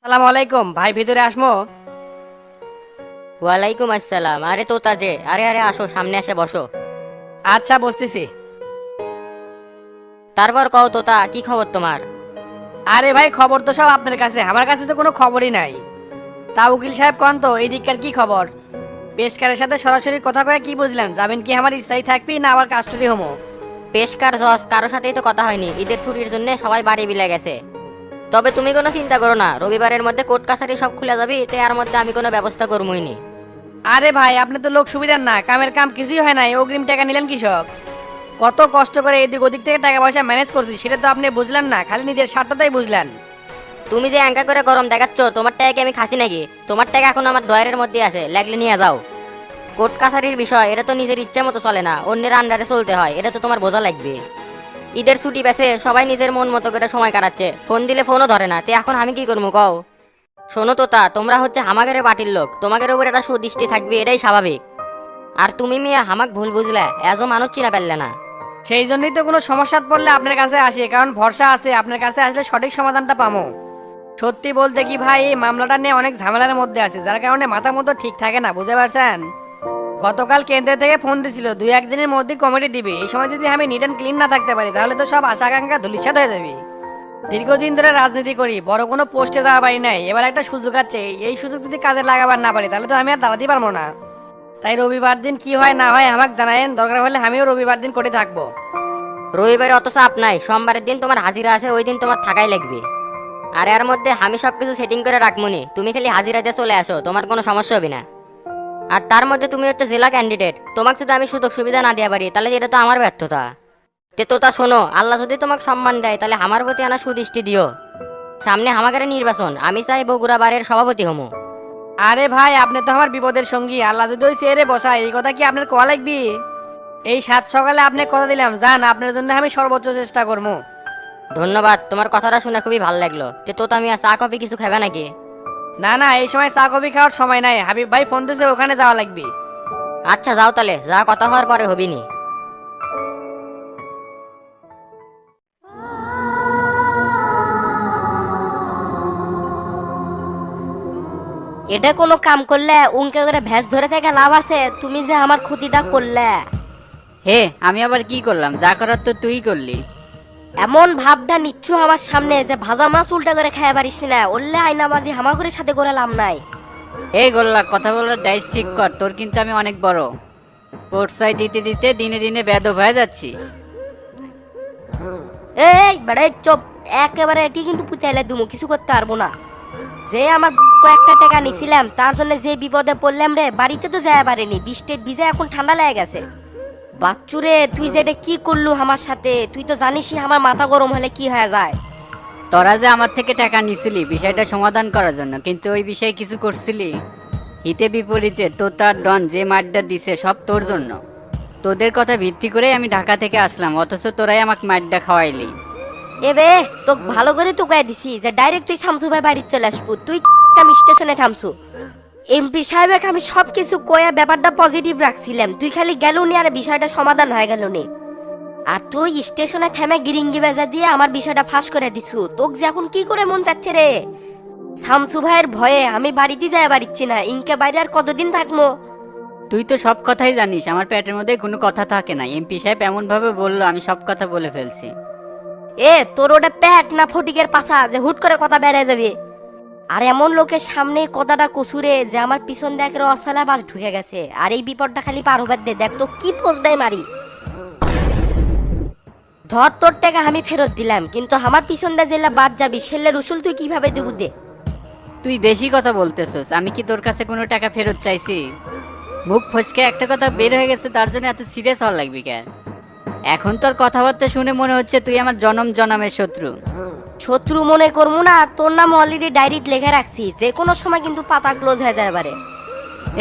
সালাম আলাইকুম ভাই, ভিতরে আসমো? ওয়ালাইকুম আসসালাম। আরে তোতা যে, আরে আরে আসো, সামনে এসে বসো। আচ্ছা, বসতেছি। তারপর কও তোতা, কি খবর তোমার? আরে ভাই, খবর তো সব আপনার কাছে, আমার কাছে তো কোনো খবরই নাই। তা উকিল সাহেব কন তো, এই দিককার কি খবর? পেশকারের সাথে সরাসরি কথা কয়ে কি বুঝলেন? যাবেন কি আমার স্থায়ী থাকবি না আবার কাস্টডি হোমো? পেশকার জজ কারোর সাথেই তো কথা হয়নি, ঈদের ছুটির জন্য সবাই বাড়ি বিলে গেছে। তবে তুমি কোনো চিন্তা করো না, রবিবারের মধ্যে কোর্ট কাছারি সব খুলে যাবি, তো এর মধ্যে আমি কোনো ব্যবস্থা করবই নি। আরে ভাই, আপনি তো লোক সুবিধার না, কামের কাম কিছুই হয় নাই, অগ্রিম টাকা নিলেন কৃষক। কত কষ্ট করে এদিক ওদিক থেকে টাকা পয়সা ম্যানেজ করছি, সেটা তো আপনি বুঝলেন না, খালি নিজের স্বার্থটাই বুঝলেন। তুমি যে অ্যাঙ্কা করে গরম দেখাচ্ছ, তোমার টাকা কি আমি খাসি নাকি? তোমার টাকা এখন আমার দয়ারের মধ্যে আছে, লাগলে নিয়ে যাও। কোর্ট কাছারির বিষয়, এটা তো নিজের ইচ্ছে মতো চলে না, অন্যের আন্ডারে চলতে হয়, এটা তো তোমার বোঝা লাগবে। ঈদের ছুটি পেছে, সবাই নিজের মন মতো করে সময় কাটাচ্ছে, ফোন দিলে ফোনও ধরে না, তে এখন আমি কি করবো কও? শোনো তোতা, তোমরা হচ্ছে হামাগের পার্টির লোক, তোমাদের উপর একটা সুদৃষ্টি থাকবে, এটাই স্বাভাবিক। আর তুমি মিয়া হামাক ভুল বুঝলে, এজও মানুষ চিনা পারলে না। সেই জন্যই তো কোনো সমস্যা পড়লে আপনার কাছে আসি, কারণ ভরসা আছে আপনার কাছে আসলে সঠিক সমাধানটা পাবো। সত্যি বলতে কি ভাই, এই মামলাটা নিয়ে অনেক ঝামেলার মধ্যে আছে, যার কারণে মাথা মতো ঠিক থাকে না, বুঝতে পারছেন? গতকাল কেন্দ্র থেকে ফোন দিছিল, 2-1 দিনের মধ্যে কমিটি দিবে। এই সময় যদি আমি নিট অ্যান্ড ক্লিন না থাকতে পারি, তাহলে তো সব আশা আকাঙ্ক্ষা ধূলিসাৎ হয়ে যাবে। দীর্ঘদিন ধরে রাজনীতি করি, বড় কোনো পোস্টে যাওয়া পারি নাই, এবার একটা সুযোগ আছে, এই সুযোগ যদি কাজে লাগাবার না পারি, তাহলে তো আমি আর দাঁড়াতে পারবো না। তাই রবিবার দিন কি হয় না হয় আমাকে জানায়েন, দরকার হলে আমিও রবিবার দিন করে থাকবো। রবিবারে অত চাপ নাই, সোমবারের দিন তোমার হাজিরা আছে, ওই দিন তোমার থাকাই লাগবে। আর এর মধ্যে আমি সবকিছু সেটিং করে রাখবনি, তুমি খালি হাজিরা দিয়ে চলে আসো, তোমার কোনো সমস্যা হবে না। আর তার মধ্যে তুমি হচ্ছে জেলা ক্যান্ডিডেট, তোমাকে যদি আমি সুযোগ সুবিধা না দিয়ে পারি, তাহলে এটা তো আমার ব্যর্থতা। তে তোতা শোনো, আল্লাহ যদি তোমাকে সম্মান দেয়, তাহলে আমার প্রতি আনা সুদৃষ্টি দিও। সামনে হামাগারে নির্বাচন, আমি চাই বগুড়া বারের সভাপতি হমু। আরে ভাই, আপনি তো আমার বিপদের সঙ্গী, আল্লাহ যদি ওই চেয়ারে বসায়, এই কথা কি আপনার কোয়া লাগবে? এই 7 সকালে আপনি কথা দিলাম, যান, আপনার জন্য আমি সর্বোচ্চ চেষ্টা করবো। ধন্যবাদ, তোমার কথাটা শুনে খুবই ভালো লাগলো। তে তোতা মিয়া চা কফি কিছু খাবে নাকি? না না, এই সময় চা কফি খাওয়ার সময় নাই, হাবিব ভাই ফোন দিয়েছে, ওখানে যাওয়া লাগবে। আচ্ছা যাও তাহলে, যা কথা হওয়ার পরে হবিনি। এটা কোনো কাম করলে উনকে করে ভ্যাস ধরে থেকে লাভ আছে? তুমি যে আমার ক্ষতিটা করলে। হে, আমি আবার কি করলাম? যা করার তো তুই করলি। এমন ভাবটা নিচ্ছ আমার সামনে যে ভাজা মাছ উল্টা করে খাইয়া পারিস না, ওরলে আয়নাবাজি হামাগুড়ির সাথে করে লাভ নাই। এই গোল্লা, কথা বলার ডাইস ঠিক কর, তোর কিন্তু আমি অনেক বড়। পোর্টসাই দিতে দিতে দিনে দিনে বেদব হয়ে যাচ্ছি। এই বেড়ে চপ, একেবারে এটি কিন্তু পুতাইলে দুমু, কিছু করতে পারবো না। যে আমার কয়েকটা টাকা নিছিলাম, তার জন্য যে বিপদে পড়লাম রে, বাড়িতে তো যায় পারেনি, বৃষ্টিতে ভিজে এখন ঠান্ডা লেগে গেছে। বাচ্চুরে, তুই যেটা কি করলু আমার সাথে, তুই তো জানিসই আমার মাথা গরম হলে কি হয়ে যায়। তোরা যে আমার থেকে টাকা নিছিলি বিষয়টা সমাধান করার জন্য, কিন্তু ওই বিষয়ে কিছু করছিলি? হিতে বিপরীতে তোতার ডন যে মারটা দিছে সব তোর জন্য। তোদের কথা ভিত্তি করে আমি ঢাকা থেকে আসলাম, অথচ তোরাই আমাকে মারটা খাওয়াইলি। এবে তোকে ভালো করে তো কয়ে দিছি যে ডাইরেক্ট তুই শামসু ভাই বাড়ি চলে আসবো, তুই আমি স্টেশনে থামছু। এমপি সাহেবকে আমি সব কিছু কয়ে ব্যাপারটা পজিটিভ রাখছিলাম, তুই খালি গেল নি আর বিষয়টা সমাধান হয়ে গেল নি। আর তুই স্টেশনে থেমে গিরিঙ্গি বেজা দিয়ে আমার বিষয়টা ফাঁস করে দিছু। তোকে যে এখন কি করে মন যাচ্ছে রে? শামসু ভাইয়ের ভয়ে আমি বাড়িতে যাই পারিচ্ছি না, ইনকে বাইরে আর কতদিন থাকবো? তুই তো সব কথাই জানিস, আমার পেটের মধ্যে কোনো কথা থাকে না। এমপি সাহেব এমন ভাবে বললো, আমি সব কথা বলে ফেলছি। এ তোর ওটা পেট না ফটিকের পাছা যে হুট করে কথা বেড়ে যাবে? আর এমন লোকের সামনে কথাটা কসুরে যে আমার পিছন দেখে অসালা বাস ঢুকে গেছে, আর এই বিপদটা খালি পার হবার দে, দেখ তো কি পোস্টাই মারি। ধর তোর টাকা আমি ফেরত দিলাম, কিন্তু আমার পিছন দিয়ে জেলা বাদ যাবি, সেলে রসুল তুই কিভাবে দেবু দে? তুই বেশি কথা বলতেছস, আমি কি তোর কাছে কোনো টাকা ফেরত চাইছি? মুখ ফসকে একটা কথা বের হয়ে গেছে, তার জন্য এত সিরিয়াস হওয়ার লাগবে কেন? এখন তোর কথাবার্তা শুনে মনে হচ্ছে তুই আমার জনম জনমের শত্রু। শত্রু মনে করবো না, তোর নাম অলরেডি ডায়েরিত লেখা রাখছি, যে কোনো সময় কিন্তু পাতা ক্লোজ হয়ে যায় পারে।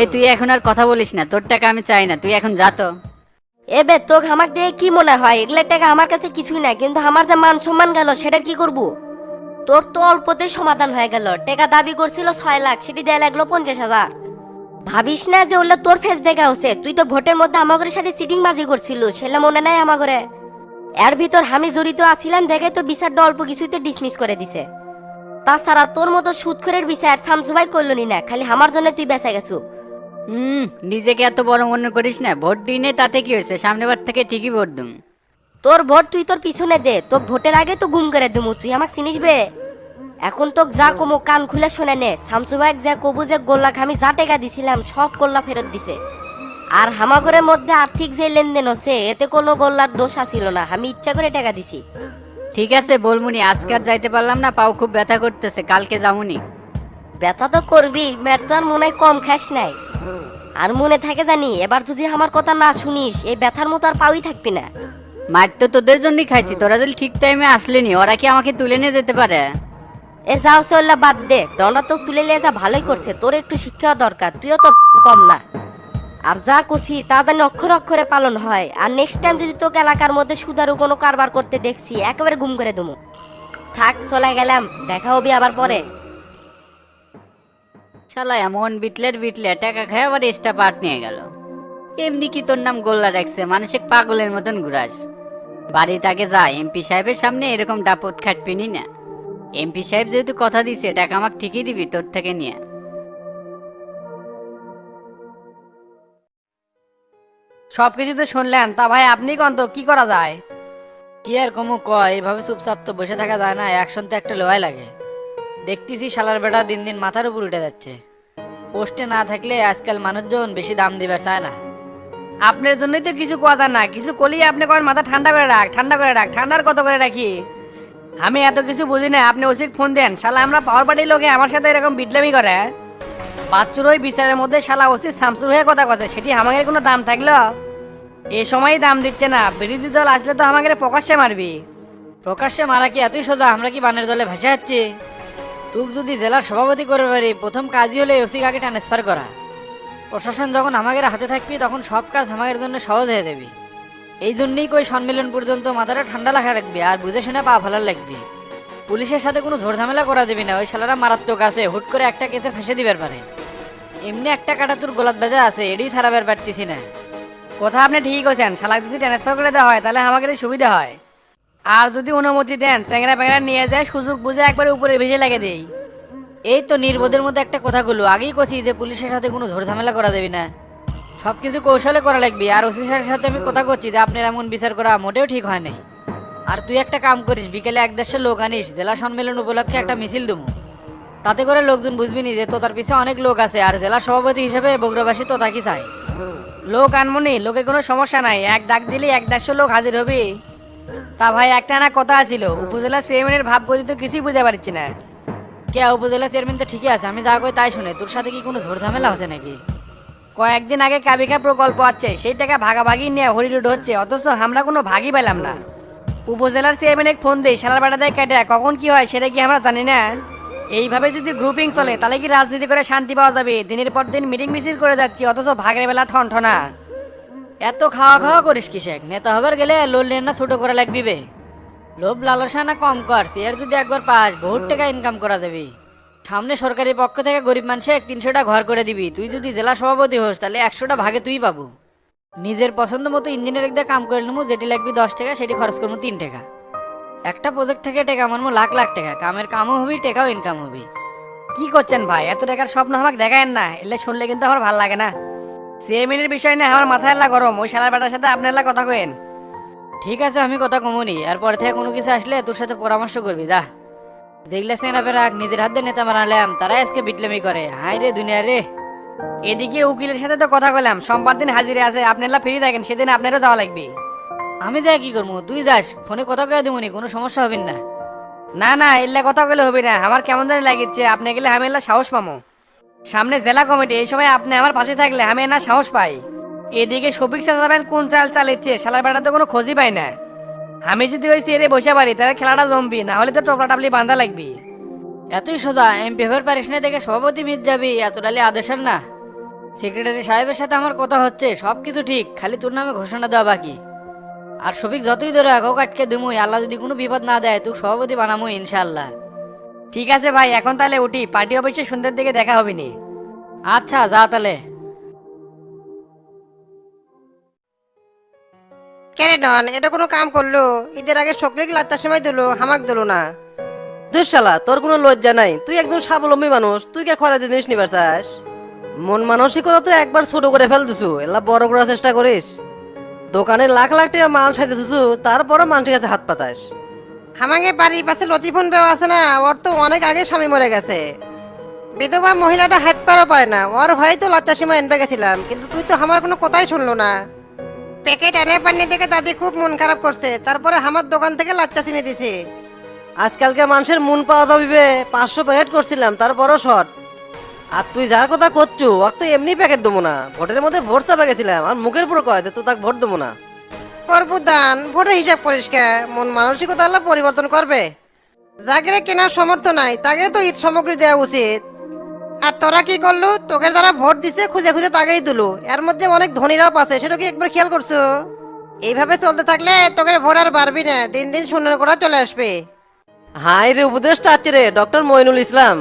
এই তুই এখন আর কথা বলিস না, তোর টাকা আমি চাই না, তুই এখন যা তো। এবে তোকে আমার দিয়ে কি মনে হয় এগুলা টাকা আমার কাছে কিছুই না, কিন্তু আমার যে মান সম্মান গেল সেটা কি করব? তোর তো অল্পতেই সমাধান হয়ে গেল, টাকা দাবি করছিল 6 লাখ, সেটি দেয়া লাগলো 50,000। ভাবিস না যে ওগুলো তোর ফেস দেখা হচ্ছে, তুই তো ভোটের মধ্যে আমাদের সাথে সিটিং বাজি করছিল, সেটা মনে নাই আমাগরে? এর ভিতর আমি জড়িত আছিলাম দেখে তো বিচারটা অল্প কিছুতে ডিসমিস করে দিছে। তাছাড়া তোর মতো সুদখোরের বিচার শামসু ভাই করলনি না, খালি আমার জন্য তুই বেঁচে গেছু। নিজেকে এত বড় মনে করিস না, ভোট দিনে তাতে কি হয়েছে, সামনেবার থেকে ঠিকই ভোট দুম। তোর ভোট তুই তোর পিছনে দে, তোক ভোটের আগে তো গুম করে দিমু, তুই আমাকে চিনিস বে? এখন তোক যা কমো কান খুলে শুনে নে, শামসু ভাই যা কবু যে গোল্লাক আমি যা টাকা দিছিলাম সব গোল্লা ফেরত দিছে। আর হামাগরের মধ্যে আর্থিক যে লেনদেন হচ্ছে এতে কোনো গোল্লার দোষ আসিল না, আমি ইচ্ছা করে টাকা দিছি। ঠিক আছে বলমুনি, আজকে আর যাইতে পারলাম না, পাও খুব ব্যথা করতেছে, কালকে যামুনি। ব্যথা তো করবি, মেরজান মনে হয় কম খাস নাই। আর মনে থাকে জানি এবার যদি আমার কথা না শুনিস এই ব্যথার মতো আর পাওই থাকবি না। মার তো তোদের জন্যই খাইছি, তোরা যদি ঠিক টাইমে আসলেনি, ওরা কি আমাকে তুলে নিয়ে যেতে পারে? এ যাও চল্লা বাদ দে, ডন্ডা তো তুলে নিয়ে যা ভালোই করছে, তোর একটু শিক্ষা দরকার, তুইও তো কম না। আর যা করছি তা জানি অক্ষরে অক্ষরে পালন হয়, আর নেক্সট টাইম যদি তোকে এলাকার মধ্যে সুদারু কোনো কারবার করতে দেখছি একেবারে গুম করে দেবো। থাক চলে গেলাম, দেখা হবি আবার পরে। শালা এমন বিটলে টাকা খায় আবার এক্সট্রা পার্ট নিয়ে গেল। এমনি কি তোর নাম গোল্লা রাখছে, মানুষের পাগলের মতন ঘুরাস। বাড়িতে আগে যা, এমপি সাহেবের সামনে এরকম ডাপট খাটপিনি না। এমপি সাহেব যেহেতু কথা দিছে, টাকা আমাকে ঠিকই দিবি তোর থেকে নিয়ে। সবকিছু তো শুনলেন, তা ভাই আপনি কোন তো কি করা যায়? কি আর কমু ক, এইভাবে চুপচাপ তো বসে থাকা যায় না, অ্যাকশন তো একটা লোহাই লাগে। দেখতেছি শালার বেটা দিন দিন মাথার উপর উঠে যাচ্ছে। পোস্টে না থাকলে আজকাল মানুষজন বেশি দাম দিবার চায় না। আপনার জন্যই তো কিছু কোয়া যায় না, কিছু করলেই আপনি করেন মাথা ঠান্ডা করে রাখ, ঠান্ডা করে রাখ, ঠান্ডার কত করে রাখি? আমি এত কিছু বুঝি না, আপনি ওসিক ফোন দেন। শালা আমরা পাওয়ার পার্টির লোকে আমার সাথে এরকম বিটলামি করে। বাচ্চুর ওই বিচারের মধ্যে শালা ওসি শামসুর হয়ে কথা কথা, সেটি আমাদের কোনো দাম থাকলো? এ সময়ই দাম দিচ্ছে না, বিরোধী দল আসলে তো আমাদের প্রকাশ্যে মারবি। প্রকাশ্যে মারা কি এতই সোজা? আমরা কি বানের দলে ভেসে যাচ্ছি? তুক যদি জেলার সভাপতি করে পারি, প্রথম কাজই হলে ওসি কাকে ট্রান্সফার করা। প্রশাসন যখন আমাদের হাতে থাকবি তখন সব কাজ আমাদের জন্য সহজ হয়ে যাবে। এই জন্যই কই সম্মেলন পর্যন্ত মাথাটা ঠান্ডা রাখা রাখবি আর বুঝে শুনে পা ফেলার লাগবি। পুলিশের সাথে কোনো ঝামেলা করা দেবি না, ওই শালারা মারাত্মক আছে, হুট করে একটা কেসে ফেসে দিবার পারে। এমনি একটা কাটা তোর গোলাত বেজা আছে, এটাই ছাড়াবার পারতেছি না। কথা আপনি ঠিক আছেন, শালাক যদি ট্রান্সফার করে দেওয়া হয় তাহলে আমাদের সুবিধা হয়। আর যদি অনুমতি দেন চ্যাংরা প্যাংরা নিয়ে যায়, সুযোগ বুঝে একবারে উপরে ভেসে লাগে দেই। এই তো নির্বোধের মধ্যে একটা কথাগুলো আগেই কছি যে পুলিশের সাথে কোনো ঝামেলা করা দেবি না, সবকিছু কৌশলে করা লাগবে। আর ওসি স্যারের সাথে আমি কথা করছি যে আপনার এমন বিচার করা মোটেও ঠিক হয় নাই। আর তুই একটা কাম করিস, বিকেলে 1-1.5 লোক আনিস, জেলা সম্মেলন উপলক্ষে একটা মিছিল দেবো। তাতে করে লোকজন বুঝবি নি যে তোতার পিছে অনেক লোক আছে, আর জেলা সভাপতি হিসেবে বগুড়াবাসী তো তাকে চাই। লোক আনমনি, লোকের কোনো সমস্যা নাই, এক ডাক দিলে 1-150 লোক হাজির হবে। তা ভাই একটা না কথা ছিল, উপজেলা চেয়ারম্যানের ভাব গতি তো কিছুই বুঝতে পারছি না। কে উপজেলা চেয়ারম্যান তো ঠিকই আছে, আমি যা কই তাই শুনে, তোর সাথে কি কোনো ঝামেলা হচ্ছে নাকি? কয়েকদিন আগে কাবিকা প্রকল্প আছে, সেই টাকা ভাগাভাগি নিয়ে হরিলুট হচ্ছে, অথচ আমরা কোনো ভাগই পেলাম না। উপজেলার চেয়ারম্যানের ফোন দেই, শালার বেটা দেয় কেটে, কখন কি হয় সেটা কি আমরা জানি না? এইভাবে যদি গ্রুপিং চলে তাহলে কি রাজনীতি করে শান্তি পাওয়া যাবে? দিনের পর দিন মিটিং মিছিল করে যাচ্ছি, অথচ ভাগের বেলা ঠনঠনা। এত খাওয়া খাওয়া করিস কিসেক? নেতা হবার গেলে লোন লেন না ছোট করা লাগবি বে। লোভ লালসা না কম কর, এর যদি একবার পাস বহুত টাকা ইনকাম করা যাবে। সামনে সরকারি পক্ষ থেকে গরিব মানুষে 300টা ঘর করে দিবি, তুই যদি জেলা সভাপতি হোস তাহলে 100টা ভাগে তুই পাবো। নিজের পছন্দ মতো ইঞ্জিনিয়ারিং দিয়ে কাম করে নেবো, যেটি লাগবে 10 টাকা সেটি খরচ করবো 3 টাকা। একটা প্রজেক্ট থেকে টাকা মানবো লাখ লাখ টাকা, কামের কামও হবি, টাকাও ইনকাম হবি। কি করছেন ভাই? এত টাকার স্বপ্ন আমাকে দেখায়েন না, এলে শুনলে কিন্তু আমার ভালো লাগে না। চেয়ারম্যানের বিষয় নিয়ে আমার মাথায় এলা গরম, ওই শালার বেটার সাথে আপনার এলা কথা কেন? ঠিক আছে আমি কথা কমুনি, আর পরে থেকে কোনো কিছু আসলে তোর সাথে পরামর্শ করবি যা। যেগুলা সেনাপে রাখ নিজের হাতে নেতা বানালাম, তারাই আজকে বিটলামি করে, হাই রে দুনিয়া রে। এদিকে উকিলের সাথে তো কথা কইলাম, সোমবার দিন হাজিরে আছে, আপনারা ফ্রি থাকেন, সেদিন আপনারও যাওয়া লাগবে। আমি যা কি করবো, তুই যাস, ফোনে কথা কয়ে দেবনি, কোনো সমস্যা হবে না। না না, এল্লা কথা কইলে হবে না, আমার কেমন জানি লাগিচ্ছে, আপনি গেলে আমি এল্লা সাহস পামো। সামনে জেলা কমিটি, এই সময় আপনি আমার পাশে থাকলে আমি না সাহস পাই। এদিকে শফিক চাচাবেন কোন চাল চালিচ্ছে, শালার বেটা তো কোনো খোঁজই পাই না। আমি যদি ওই চেয়ারে বসে পারি তাহলে খেলাটা জমবি, না হলে তো টপলা টাপলি বান্ধা লাগবি। এতই সোজা? এমপি হবার পারিস না দেখে সভাপতি মিট যাবি, এতটালি আদেশের না। সেক্রেটারি সাহেবের সাথে আমার কথা হচ্ছে, সবকিছু ঠিক, খালি তোর নামে ঘোষণা দেওয়া বাকি। আর শফিক যতই ধরে রাখো কাটকে দিমুই, আল্লাহ যদি কোনো বিপদ না দেয় তুই সভাপতি বানামুই ইনশাল্লাহ। ঠিক আছে ভাই, এখন তাহলে উঠি, পার্টি অফিসে সন্ধ্যের দিকে দেখা হবে নি। আচ্ছা যা তাহলে। কেন ডন, এটা কোনো কাম করলো? ঈদের আগে সকলে লাত্তার সময় দিলো, হামাক দিলো না। দুঃশালা তোর কোনো লজ্জা নাই, তুই একজন স্বাবলম্বী মানুষ, তুই কে খরা জিনিস নিবার চাস? মন মানসিকতা তো একবার ছোট করে ফেল দিছু, এলা বড় করার চেষ্টা করিস। দোকানে লাখ লাখ টাকা মাল সাইতে দিছু, তারপরও মানুষের কাছে হাত পাতাস। আমাকে বাড়ির পাশে লতিফোন বেও আছে না, ওর তো অনেক আগে স্বামী মরে গেছে। বিধবা মহিলাটা হাত পারও পায় না, ওর হয়তো লজ্জা সীমা এনবে গেছিলাম, কিন্তু তুই তো আমার কোনো কথাই শুনলো না। প্যাকেট এনে পানি দেখে দাদি খুব মন খারাপ করছে, তারপরে আমার দোকান থেকে লাচ্চা চিনি দিছে। আজকালকে মানুষের মন পাওয়া যাবে, 500 প্যাকেট করছিলাম তারপরও শর্ট। আর তুই যার কথা করছু ওকে তো এমনি প্যাকেট দেবো না, ভোটের মধ্যে ভোট চাপা গেছিলাম আর মুখের পুরো কয় যে তুই তাকে ভোট দেবো না। করবো দান, ভোটের হিসাব করিস কে? মন মানসিকতা আল্লাহ পরিবর্তন করবে। যাকে কেনার সমর্থ নাই তাকে তো ঈদ সামগ্রী দেওয়া উচিত। আর তোরা কি করলু? তোকে যারা ভোট দিছে খুঁজে খুঁজে তাকেই দিলু, এর মধ্যে অনেক ধনীরাও আছে, সেটা কি একবার খেয়াল করছো? এইভাবে চলতে থাকলে তোকে ভোট আর বাড়বি না, দিন দিন শূন্যের করা চলে আসবে। হাই রে উপদেশটা আছে রে ডক্টর মইনুল ইসলাম।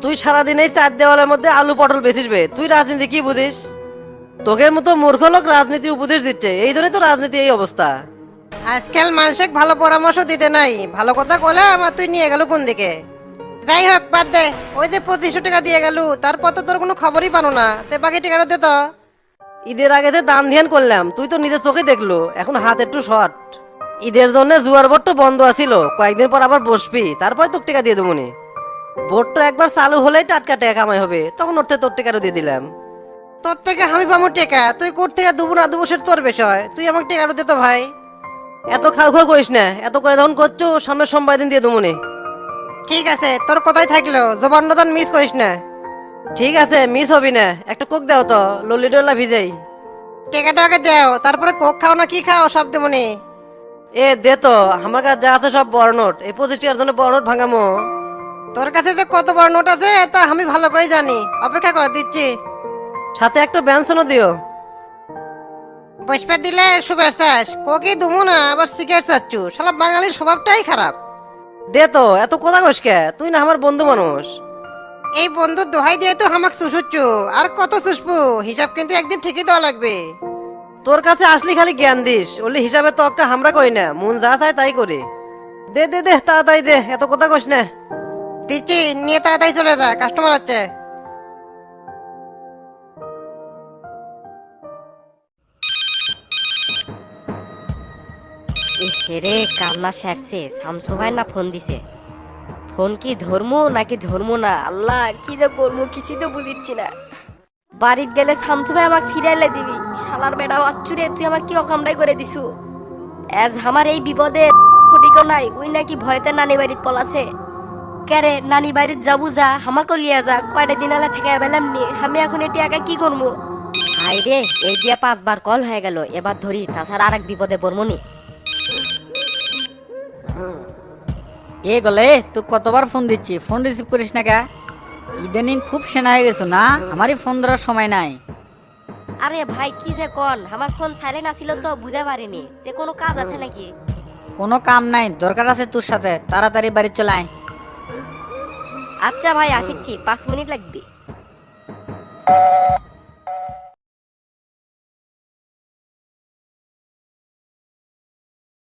তুই সারাদিন এই 4 দেওয়ালের মধ্যে আলু পটল বেচিসবে, তুই রাজনীতি কি বুঝিস? তোকের মতো মূর্খ লোক রাজনীতি উপদেশ দিচ্ছে, এই জন্যই তো রাজনীতি এই অবস্থা। আজকাল মানুষকে ভালো পরামর্শ দিতে নাই, ভালো কথা কলে আমার তুই নিয়ে গেল কোন দিকে? যাই হোক বাদ দে, ওই যে 2500 টাকা দিয়ে গেল, তারপর তো তোর কোনো খবরই পানো না, তে বাকি টাকাটা দে তো। ঈদের আগে যে দান ধ্যান করলাম তুই তো নিজের চোখে দেখলো, এখন হাত একটু শর্ট। ঈদের জন্য জুয়ার বোর্ড বন্ধ আছিল, কয়েকদিন পর আবার বসবি, তারপরে তোর টাকা দিয়ে দেবো নি। বোর্ডটা একবার চালু হলেই টাটকা টাকা কামাই হবে, তখন ওর থেকে তোর টাকাটা দিয়ে দিলাম। তোর থেকে আমি পাবো টাকা, তুই কোর থেকে দুবো না দুবো সেটা তোর বিষয়, তুই আমাকে টাকাটা দে তো ভাই। এত খাও খাও করিস না, এত করে যখন করছো সামনের সোমবার দিন দিয়ে দেবো নি। ঠিক আছে, তোর কথাই থাকলো, জবানদান মিস করিস না। ঠিক আছে, মিস হবি না। একটা কোক দাও তো, ললি ডলা ভিজাই। টাকাটা আগে দাও, তারপরে কোক খাও না কি খাও সব দেবো নি। এ দে তো, আমার কাছে যা আছে সব বড় নোট, এই 25 টাকার জন্য বড় নোট ভাঙামো। তোর কাছে যে কত বড় নোট আছে তা আমি ভালো করে জানি, অপেক্ষা করে দিচ্ছি। সাথে একটা ব্যঞ্জনও দিও। পুষ্পা দিলে শুভেচ্ছাস, কোকি দুমু না আবার সিগারেট চাচ্ছু, শালা বাঙালির স্বভাবটাই খারাপ। দে তো, এত কথা কইস কে? তুই না আমার বন্ধু মানুষ। এই বন্ধুর দোহাই দিয়ে তো আমাকে চুষুচ্ছু, আর কত চুষবো? হিসাব কিন্তু একদিন ঠিকই দেওয়া লাগবে। তোর কাছে আসলি খালি জ্ঞান দিস, ওলি হিসাবে তো অক্কা হামরা করি না, মন যা চায় তাই করি। দে দে দে তাড়াতাড়ি দে, এত কথা কইস না। দিচ্ছি, নিয়ে তাড়াতাড়ি চলে যা, কাস্টমার আছে। হেরে কান্না সারছে, শামসু ভাই না ফোন দিছে। ফোন কি ধরমু নাকি ধরমু না, আল্লাহ কি যে করবো কিছু তো বুঝিচ্ছি না। বাড়িতে গেলে শামসু ভাই আমাকে সিরিয়ালে দিবি, শালার বেড়া বাচ্চুরে তুই আমার কি অকামটাই করে দিছু। আজ আমার এই বিপদে ফটিকও নাই, ওই নাকি ভয়তে নানি বাড়িতে পলাছে। কেরে নানি বাড়িতে যাবো, যা হামাকে লিয়া যা, কয়টা দিন আলা থেকে বেলাম নি, আমি এখন এটি একা কি করবো? হাই রে, এই দিয়া 5 বার কল হয়ে গেল, এবার ধরি, তাছাড়া আরেক বিপদে পড়মনি। এ গলে তুই কতবার ফোন দিচ্ছি, ফোন রিসিভ করিস না কে? ইদানিং খুব সেনা হয়ে গেছো না, আমারই ফোন ধরার সময় নাই। আরে ভাই কি যে কোন, আমার ফোন সাইলেন্ট আছিল তো বুঝতে পারিনি, তে কোনো কাজ আছে নাকি? কোনো কাম নাই, দরকার আছে তোর সাথে, তাড়াতাড়ি বাড়ি চলে আয়। আচ্ছা ভাই আসিচ্ছি, 5 মিনিট লাগবে।